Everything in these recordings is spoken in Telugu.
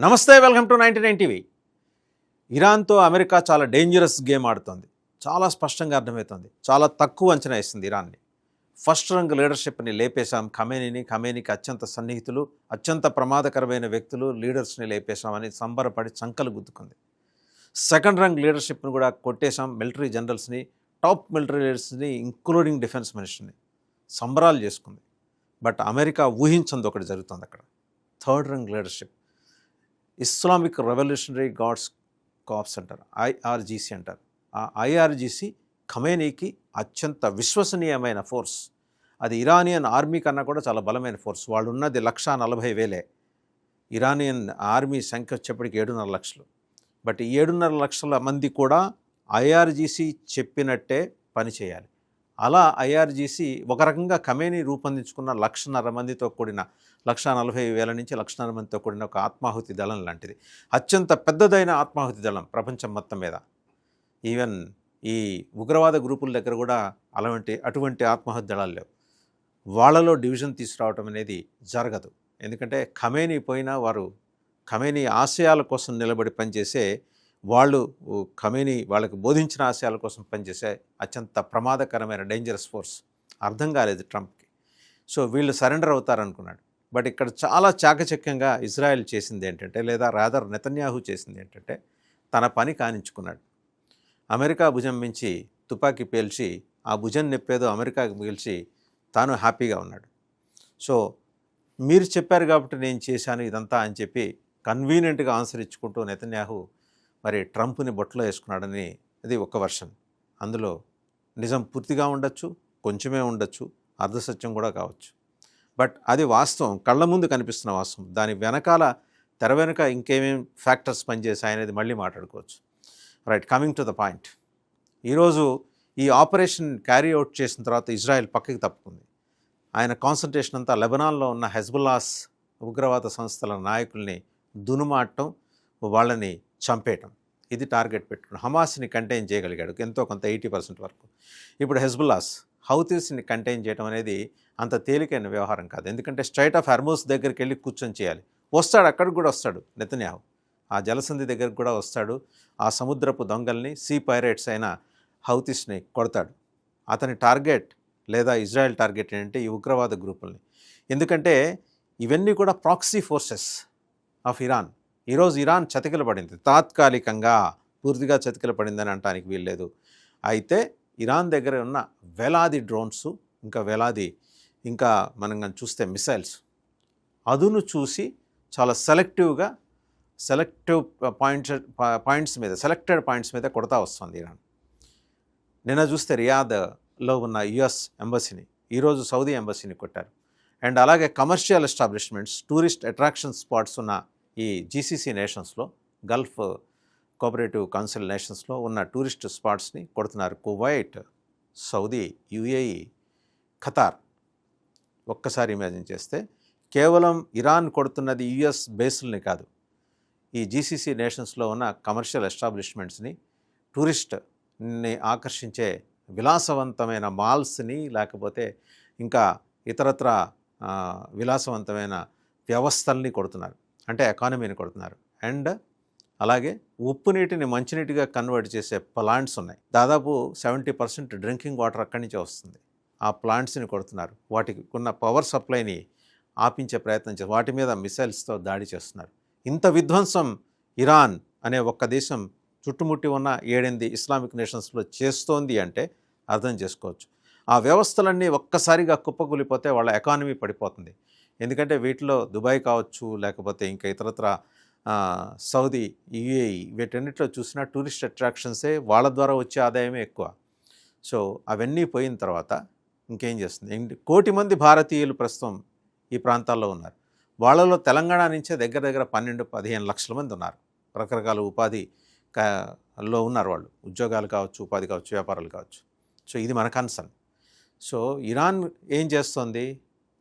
నమస్తే, వెల్కమ్ టు 99 టీవీ. ఇరాన్తో అమెరికా చాలా డేంజరస్ గేమ్ ఆడుతోంది. చాలా స్పష్టంగా అర్థమవుతుంది. చాలా తక్కువ అంచనా ఇస్తుంది ఇరాన్ని. ఫస్ట్ రంగ్ లీడర్షిప్ని లేపేశాం, ఖమేనీకి అత్యంత సన్నిహితులు, అత్యంత ప్రమాదకరమైన వ్యక్తులు, లీడర్స్ని లేపేశామని సంబరపడి చంకలు గుద్దుకుంది. సెకండ్ రంగ్ లీడర్షిప్ని కూడా కొట్టేశాం, మిలిటరీ జనరల్స్ని, టాప్ మిలిటరీ లీడర్స్ని ఇంక్లూడింగ్ డిఫెన్స్ మినిస్టర్ని సంబరాలు చేసుకుంది. బట్ అమెరికా ఊహించంది ఒకటి జరుగుతుంది అక్కడ. Third rung leadership, Islamic revolutionary guards corps అంటారు, ఐఆర్జీసీ అంటారు. ఆ ఐఆర్జీసీ ఖమేనీకి అత్యంత విశ్వసనీయమైన ఫోర్స్. అది ఇరానియన్ ఆర్మీ కన్నా కూడా చాలా బలమైన ఫోర్స్. వాళ్ళు ఉన్నది 140,000. ఇరానియన్ ఆర్మీ సంఖ్య వచ్చేప్పటికి 7.5 లక్షలు. బట్ ఈ 7.5 లక్షల మంది కూడా ఐఆర్జీసీ చెప్పినట్టే పనిచేయాలి. అలా ఐఆర్జీసీ ఒక రకంగా ఖమేనీ రూపొందించుకున్న 1,50,000 మందితో కూడిన 140,000 నుంచి 1,50,000 మందితో కూడిన ఒక ఆత్మాహుతి దళం లాంటిది. అత్యంత పెద్దదైన ఆత్మాహుతి దళం ప్రపంచం మొత్తం మీద. ఈవెన్ ఈ ఉగ్రవాద గ్రూపుల దగ్గర కూడా అటువంటి ఆత్మాహుతి దళాలు లేవు. వాళ్ళలో డివిజన్ తీసుకురావటం అనేది జరగదు. ఎందుకంటే ఖమేనీ పోయినా వారు ఖమేనీ ఆశయాల కోసం నిలబడి పనిచేసే వాళ్ళు, ఖమేనీ వాళ్ళకి బోధించిన ఆశయాల కోసం పనిచేసే అత్యంత ప్రమాదకరమైన డేంజరస్ ఫోర్స్. అర్థం కాలేదు ట్రంప్కి. సో వీళ్ళు సరెండర్ అవుతారనుకున్నాడు. బట్ ఇక్కడ చాలా చాకచక్యంగా ఇజ్రాయెల్ చేసింది ఏంటంటే, లేదా రాదర్ నెతన్యాహు చేసింది ఏంటంటే, తన పని కానించుకున్నాడు. అమెరికా భుజం మించి తుపాకీ పేల్చి ఆ భుజం నెప్పేదో అమెరికాకి పీల్చి తాను హ్యాపీగా ఉన్నాడు. సో మీరు చెప్పారు కాబట్టి నేను చేశాను ఇదంతా అని చెప్పి కన్వీనియంట్గా ఆన్సర్ ఇచ్చుకుంటూ నెతన్యాహు మరి ట్రంప్ని బొట్టలో వేసుకున్నాడని అది ఒక వర్షన్. అందులో నిజం పూర్తిగా ఉండొచ్చు, కొంచెమే ఉండొచ్చు, అర్ధసత్యం కూడా కావచ్చు. బట్ అది వాస్తవం, కళ్ళ ముందు కనిపిస్తున్న వాస్తవం. దాని వెనకాల తెర వెనక ఇంకేమేం ఫ్యాక్టర్స్ పనిచేశాయనేది మళ్ళీ మాట్లాడుకోవచ్చు. Right, coming to the point. ఈరోజు ఈ ఆపరేషన్ క్యారీ అవుట్ చేసిన తర్వాత ఇజ్రాయెల్ పక్కకి తప్పుకుంది. ఆయన కాన్సన్ట్రేషన్ అంతా లెబనాన్లో ఉన్న హెజ్బుల్లాస్ ఉగ్రవాద సంస్థల నాయకుల్ని దునుమాటం, వాళ్ళని చంపేయటం, ఇది టార్గెట్ పెట్టుకుని హమాస్ని కంటైన్ చేయగలిగాడు ఎంతో కొంత 80% వరకు. ఇప్పుడు హెజ్బుల్లాస్, హౌతీస్ని కంటైన్ చేయడం అనేది అంత తేలికైన వ్యవహారం కాదు. ఎందుకంటే స్ట్రైట్ ఆఫ్ హర్మూస్ దగ్గరికి వెళ్ళి కూర్చొని చేయాలి. వస్తాడు, అక్కడికి కూడా వస్తాడు నెతన్యాహు, ఆ జలసంధి దగ్గరికి కూడా వస్తాడు. ఆ సముద్రపు దొంగల్ని, సీ పైరేట్స్ అయిన హౌతీస్ని కొడతాడు. అతని టార్గెట్ లేదా ఇజ్రాయెల్ టార్గెట్ ఏంటంటే ఈ ఉగ్రవాద గ్రూపుల్ని. ఎందుకంటే ఇవన్నీ కూడా ప్రాక్సీ ఫోర్సెస్ ఆఫ్ ఇరాన్. ఈరోజు ఇరాన్ చతికిలపడింది, తాత్కాలికంగా, పూర్తిగా చతికిలపడిందని అనడానికి వీల్లేదు. అయితే ఇరాన్ దగ్గర ఉన్న వేలాది డ్రోన్స్, ఇంకా మనం కానీ చూస్తే మిసైల్స్, అదును చూసి చాలా సెలెక్టెడ్ పాయింట్స్ మీద కొడతా వస్తుంది ఇరాన్. నిన్న చూస్తే రియాద్లో ఉన్న యుఎస్ ఎంబసీని, ఈరోజు సౌదీ ఎంబసీని కొట్టారు. అండ్ అలాగే commercial establishments, tourist attraction spots ఉన్న ఈ జీసీసీ నేషన్స్లో, గల్ఫ్ కోఆపరేటివ్ కౌన్సిల్ నేషన్స్లో ఉన్న టూరిస్ట్ స్పాట్స్ని కొడుతున్నారు. Kuwait, Saudi, UAE, Qatar. ఒక్కసారి ఇమాజిన్ చేస్తే కేవలం ఇరాన్ కొడుతున్నది యుఎస్ బేస్ల్ని కాదు, ఈ జీసీసీ నేషన్స్లో ఉన్న కమర్షియల్ ఎస్టాబ్లిష్మెంట్స్ని, టూరిస్ట్ని ఆకర్షించే విలాసవంతమైన మాల్స్ని, లేకపోతే ఇంకా ఇతరత్ర విలాసవంతమైన వ్యవస్థల్ని కొడుతున్నారు. అంటే ఎకానమీని కొడుతున్నారు. అండ్ అలాగే ఉప్పు నీటిని మంచినీటిగా కన్వర్ట్ చేసే ప్లాంట్స్ ఉన్నాయి. దాదాపు 70% డ్రింకింగ్ వాటర్ అక్కడి నుంచే వస్తుంది. ఆ ప్లాంట్స్ని కొడుతున్నారు. వాటికి ఉన్న పవర్ సప్లైని ఆపించే ప్రయత్నం చేస్తారు. వాటి మీద మిసైల్స్తో దాడి చేస్తున్నారు. ఇంత విధ్వంసం ఇరాన్ అనే ఒక్క దేశం చుట్టుముట్టి ఉన్న 7-8 ఇస్లామిక్ నేషన్స్లో చేస్తోంది అంటే అర్థం చేసుకోవచ్చు. ఆ వ్యవస్థలన్నీ ఒక్కసారిగా కుప్పకూలిపోతే వాళ్ళ ఎకానమీ పడిపోతుంది. ఎందుకంటే వీటిలో దుబాయ్ కావచ్చు, లేకపోతే ఇంకా ఇతరత్ర సౌదీ, యుఏఈ, వీటన్నిటిలో చూసినా టూరిస్ట్ అట్రాక్షన్సే, వాళ్ళ ద్వారా వచ్చే ఆదాయమే ఎక్కువ. సో అవన్నీ పోయిన తర్వాత ఇంకేం చేస్తుంది? 1 కోటి మంది భారతీయులు ప్రస్తుతం ఈ ప్రాంతాల్లో ఉన్నారు. వాళ్ళలో తెలంగాణ నుంచే దగ్గర 12-15 లక్షల మంది ఉన్నారు. రకరకాల ఉపాధిలో ఉన్నారు వాళ్ళు. ఉద్యోగాలు కావచ్చు, ఉపాధి కావచ్చు, వ్యాపారాలు కావచ్చు. సో ఇది మన కన్సర్న్. సో ఇరాన్ ఏం చేస్తుంది?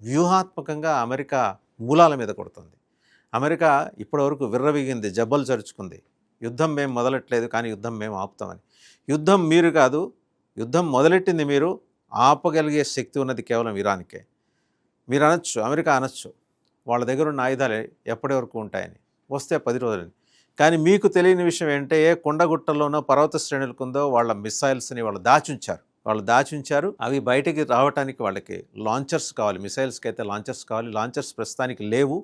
వ్యూహాత్మకంగా అమెరికా మూలాల మీద కొడుతుంది. అమెరికా ఇప్పటివరకు విర్రవీగింది, జబ్బలు చరుచుకుంది. యుద్ధం మేము మొదలెట్టలేదు, కానీ యుద్ధం మేము ఆపుతామని. యుద్ధం మీరు కాదు, యుద్ధం మొదలెట్టింది మీరు, ఆపగలిగే శక్తి ఉన్నది కేవలం ఇరాన్కే. మీరు అనొచ్చు, అమెరికా అనొచ్చు, వాళ్ళ దగ్గర ఉన్న ఆయుధాలు ఎప్పటి వరకు ఉంటాయని. వస్తే 10 రోజులని. కానీ మీకు తెలియని విషయం ఏంటంటే ఏ కొండగుట్టలోనో పర్వత శ్రేణులకుందో వాళ్ళ మిసైల్స్ని వాళ్ళు దాచుంచారు. అవి బయటికి రావడానికి వాళ్ళకి లాంచర్స్ కావాలి. మిసైల్స్కి అయితే లాంచర్స్ కావాలి. లాంచర్స్ ప్రస్తుతానికి లేవు,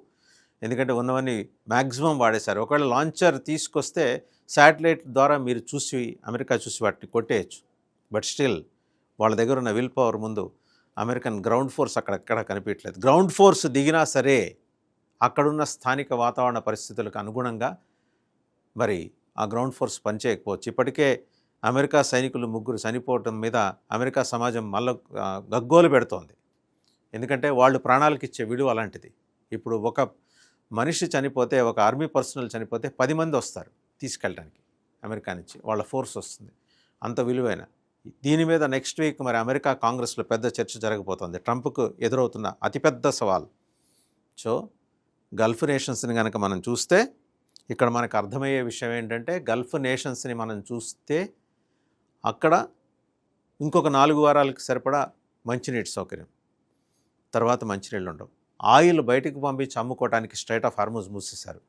ఎందుకంటే ఉన్నవన్నీ మ్యాక్సిమం వాడేశారు. ఒకవేళ లాంచర్ తీసుకొస్తే శాటిలైట్ ద్వారా మీరు అమెరికా చూసి వాటిని కొట్టేయచ్చు. బట్ స్టిల్ వాళ్ళ దగ్గర ఉన్న విల్ పవర్ ముందు అమెరికన్ గ్రౌండ్ ఫోర్స్ అక్కడెక్కడ కనిపించట్లేదు. గ్రౌండ్ ఫోర్స్ దిగినా సరే అక్కడున్న స్థానిక వాతావరణ పరిస్థితులకు అనుగుణంగా మరి ఆ గ్రౌండ్ ఫోర్స్ పనిచేయకపోవచ్చు. ఇప్పటికే అమెరికా సైనికులు 3 చనిపోవటం మీద అమెరికా సమాజం మళ్ళీ గగ్గోలు పెడుతోంది. ఎందుకంటే వాళ్ళు ప్రాణాలకు ఇచ్చే విలువ అలాంటిది. ఇప్పుడు ఒక మనిషి చనిపోతే, ఒక ఆర్మీ పర్సనల్ చనిపోతే 10 మంది వస్తారు తీసుకెళ్ళడానికి అమెరికా నుంచి. వాళ్ళ ఫోర్స్ వస్తుంది, అంత విలువైన. దీని మీద నెక్స్ట్ వీక్ మరి అమెరికా కాంగ్రెస్లో పెద్ద చర్చ జరగబోతోంది. ట్రంప్కు ఎదురవుతున్న అతిపెద్ద సవాల్. సో గల్ఫ్ నేషన్స్ని కనుక మనం చూస్తే ఇక్కడ మనకు అర్థమయ్యే విషయం ఏంటంటే, గల్ఫ్ నేషన్స్ని మనం చూస్తే అక్కడ ఇంకొక 4 వారాలకు సరిపడా మంచినీటి సౌకర్యం, తర్వాత మంచినీళ్ళు ఉండవు. ఆయిల్ బయటకు పంపించి అమ్ముకోవడానికి స్ట్రైట్ ఆఫ్ హార్మూజ్ మూసేశారు.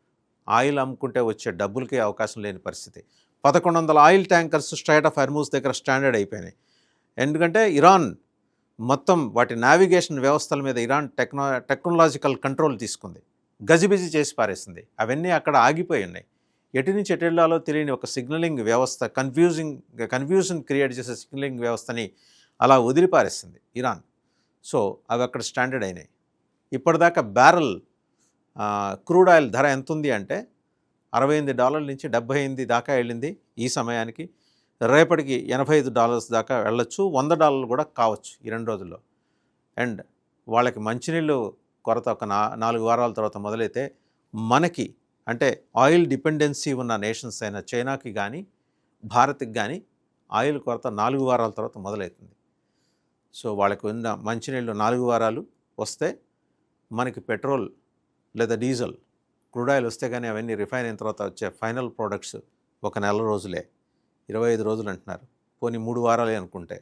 ఆయిల్ అమ్ముకుంటే వచ్చే డబ్బులకే అవకాశం లేని పరిస్థితి. 1100 oil tankers straight of Hormuz దగ్గర స్టాండర్డ్ అయిపోయినాయి. ఎందుకంటే ఇరాన్ మొత్తం వాటి నావిగేషన్ వ్యవస్థల మీద ఇరాన్ టెక్నాలజికల్ కంట్రోల్ తీసుకుంది, గజిబిజి చేసి పారేసింది. అవన్నీ అక్కడ ఆగిపోయి ఉన్నాయి. ఎటు నుంచి ఎటు వెళ్ళాలో తెలియని ఒక సిగ్నలింగ్ వ్యవస్థ, కన్ఫ్యూజన్ క్రియేట్ చేసే సిగ్నలింగ్ వ్యవస్థని అలా వదిలిపారేసింది ఇరాన్. సో అవి అక్కడ స్టాండర్డ్ అయినాయి. ఇప్పటిదాకా బ్యారెల్ క్రూడ్ ఆయిల్ ధర ఎంత ఉంది అంటే $68 నుంచి $78 దాకా వెళ్ళింది ఈ సమయానికి. రేపటికి $85 దాకా వెళ్ళొచ్చు, $100 కూడా కావచ్చు ఈ 2 రోజుల్లో. అండ్ వాళ్ళకి మంచినీళ్ళు కొరత ఒక 4 వారాల తర్వాత మొదలైతే, మనకి అంటే ఆయిల్ డిపెండెన్సీ ఉన్న నేషన్స్ అయిన చైనాకి కానీ భారత్కి కానీ ఆయిల్ కొరత 4 వారాల తర్వాత మొదలవుతుంది. సో వాళ్ళకి ఉన్న మంచినీళ్ళు 4 వారాలు వస్తే, మనకి పెట్రోల్ లేదా డీజిల్, క్రూడ్ ఆయిల్ వస్తే కానీ అవన్నీ రిఫైన్ అయిన తర్వాత వచ్చే ఫైనల్ ప్రోడక్ట్స్ ఒక 1 నెల రోజులే, 25 రోజులు అంటున్నారు, పోనీ 3 వారాలే అనుకుంటే.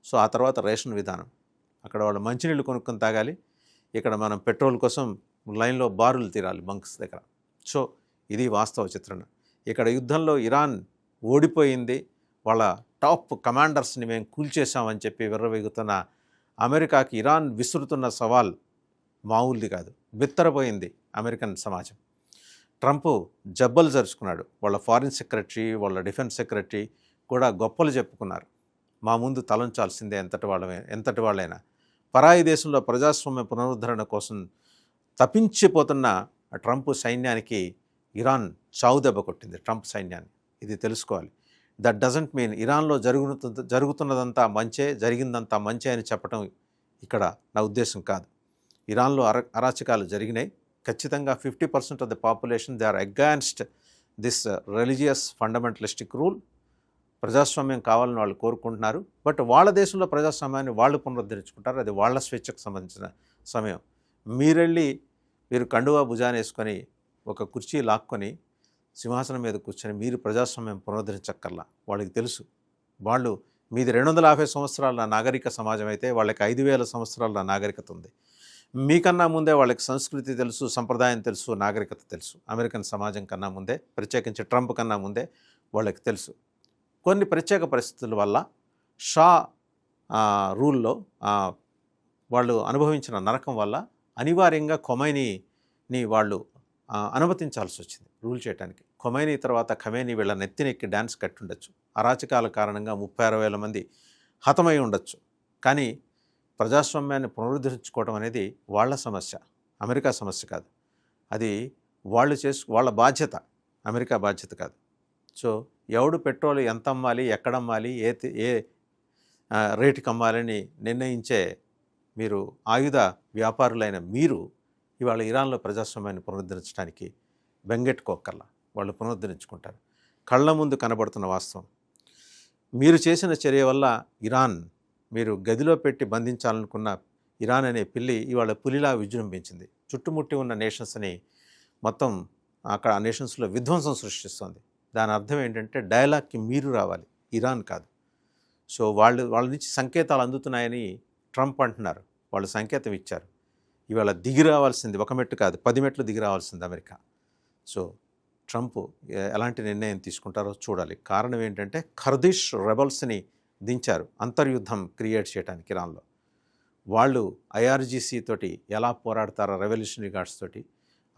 సో ఆ తర్వాత రేషన్ విధానం, అక్కడ వాళ్ళు మంచినీళ్ళు కొనుక్కొని తాగాలి, ఇక్కడ మనం పెట్రోల్ కోసం లైన్లో బారులు తీరాలి బంక్స్ దగ్గర. సో ఇది వాస్తవ చిత్రణ. ఇక్కడ యుద్ధంలో ఇరాన్ ఓడిపోయింది, వాళ్ళ టాప్ కమాండర్స్ని మేము కూల్చేశామని చెప్పి విర్రవీగుతున్న అమెరికాకి ఇరాన్ విసురుతున్న సవాల్ మామూలుది కాదు. బిత్తరపోయింది అమెరికన్ సమాజం. ట్రంప్ జబ్బలు జరుచుకున్నాడు. వాళ్ళ ఫారిన్ సెక్రటరీ, వాళ్ళ డిఫెన్స్ సెక్రటరీ కూడా గొప్పలు చెప్పుకున్నారు. మా ముందు తలంచాల్సిందే ఎంతటి వాళ్ళైనా. పరాయి దేశంలో ప్రజాస్వామ్య పునరుద్ధరణ కోసం తప్పించిపోతున్న ట్రంప్ సైన్యానికి ఇరాన్ చావు దెబ్బ కొట్టింది, ట్రంప్ సైన్యాన్ని. ఇది తెలుసుకోవాలి. దట్ డజంట్ మీన్ ఇరాన్లో జరుగుతున్నదంతా మంచే, జరిగిందంతా మంచే అని చెప్పడం ఇక్కడ నా ఉద్దేశం కాదు. ఇరాన్లో అరాచకాలు జరిగినాయి. ఖచ్చితంగా 50% of the population they are against this religious fundamentalistic rule. ప్రజాస్వామ్యం కావాలని వాళ్ళు కోరుకుంటున్నారు. బట్ వాళ్ళ దేశంలో ప్రజాస్వామ్యాన్ని వాళ్ళు పునరుద్ధరించుకుంటారు. అది వాళ్ళ స్వేచ్ఛకు సంబంధించిన సమయం. మీరు కండువా భుజాన్ని వేసుకొని ఒక కుర్చీ లాక్కొని సింహాసనం మీద కూర్చొని మీరు ప్రజాస్వామ్యం పునరుద్ధరించక్కర్లా. వాళ్ళకి తెలుసు, మీది 250 సంవత్సరాల నాగరిక సమాజం అయితే వాళ్ళకి 5000 సంవత్సరాల నాగరికత ఉంది. మీకన్నా ముందే వాళ్ళకి సంస్కృతి తెలుసు, సంప్రదాయం తెలుసు, నాగరికత తెలుసు. అమెరికన్ సమాజం కన్నా ముందే, ప్రత్యేకించి ట్రంప్ కన్నా ముందే వాళ్ళకి తెలుసు. కొన్ని ప్రత్యేక పరిస్థితుల వల్ల షా రూల్లో వాళ్ళు అనుభవించిన నరకం వల్ల అనివార్యంగా ఖొమైనీని వాళ్ళు అనుమతించాల్సి వచ్చింది రూల్ చేయడానికి. ఖొమైనీ తర్వాత ఖమేనీ వీళ్ళ నెత్తినెక్కి డ్యాన్స్ కట్టి ఉండొచ్చు. అరాచకాల కారణంగా 36,000 మంది హతమై ఉండొచ్చు. కానీ ప్రజాస్వామ్యాన్ని పునరుద్ధరించుకోవడం అనేది వాళ్ళ సమస్య, అమెరికా సమస్య కాదు. అది వాళ్ళ బాధ్యత, అమెరికా బాధ్యత కాదు. సో ఎవడు పెట్రోల్ ఎంత అమ్మాలి, ఎక్కడ అమ్మాలి, ఏ రేటుకి అమ్మాలని నిర్ణయించే మీరు ఆయుధ వ్యాపారులైన మీరు ఇవాళ ఇరాన్లో ప్రజాస్వామ్యాన్ని పునరుద్ధరించడానికి బెంగెట్టుకోకర్లా, వాళ్ళు పునరుద్ధరించుకుంటారు. కళ్ళ ముందు కనబడుతున్న వాస్తవం. మీరు చేసిన చర్య వల్ల ఇరాన్, మీరు గదిలో పెట్టి బంధించాలనుకున్న ఇరాన్ అనే పిల్లి ఇవాళ పులిలా విజృంభించింది. చుట్టుముట్టి ఉన్న నేషన్స్ని మొత్తం అక్కడ ఆ నేషన్స్లో విధ్వంసం సృష్టిస్తుంది. దాని అర్థం ఏంటంటే డైలాగ్కి మీరు రావాలి, ఇరాన్ కాదు. సో వాళ్ళ నుంచి సంకేతాలు అందుతున్నాయని ట్రంప్ అంటున్నారు. వాళ్ళు సంకేతం ఇచ్చారు. ఇవాళ దిగి రావాల్సింది 1 మెట్టు కాదు, 10 మెట్లు దిగి రావాల్సింది అమెరికా. సో ట్రంప్ ఎలాంటి నిర్ణయం తీసుకుంటారో చూడాలి. కారణం ఏంటంటే ఖర్దిష్ రెబల్స్ని దించారు అంతర్యుద్ధం క్రియేట్ చేయడానికి ఇరాన్లో. వాళ్ళు ఐఆర్జీసీ తోటి ఎలా పోరాడతారో రెవల్యూషనరీ గార్డ్స్ తోటి,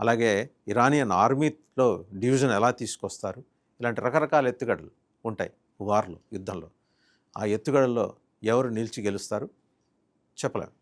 అలాగే ఇరానియన్ ఆర్మీలో డివిజన్ ఎలా తీసుకొస్తారు, ఇలాంటి రకరకాల ఎత్తుగడలు ఉంటాయి వార్లో, యుద్ధంలో. ఆ ఎత్తుగడల్లో ఎవరు నిలిచి గెలుస్తారు చెప్పలేము.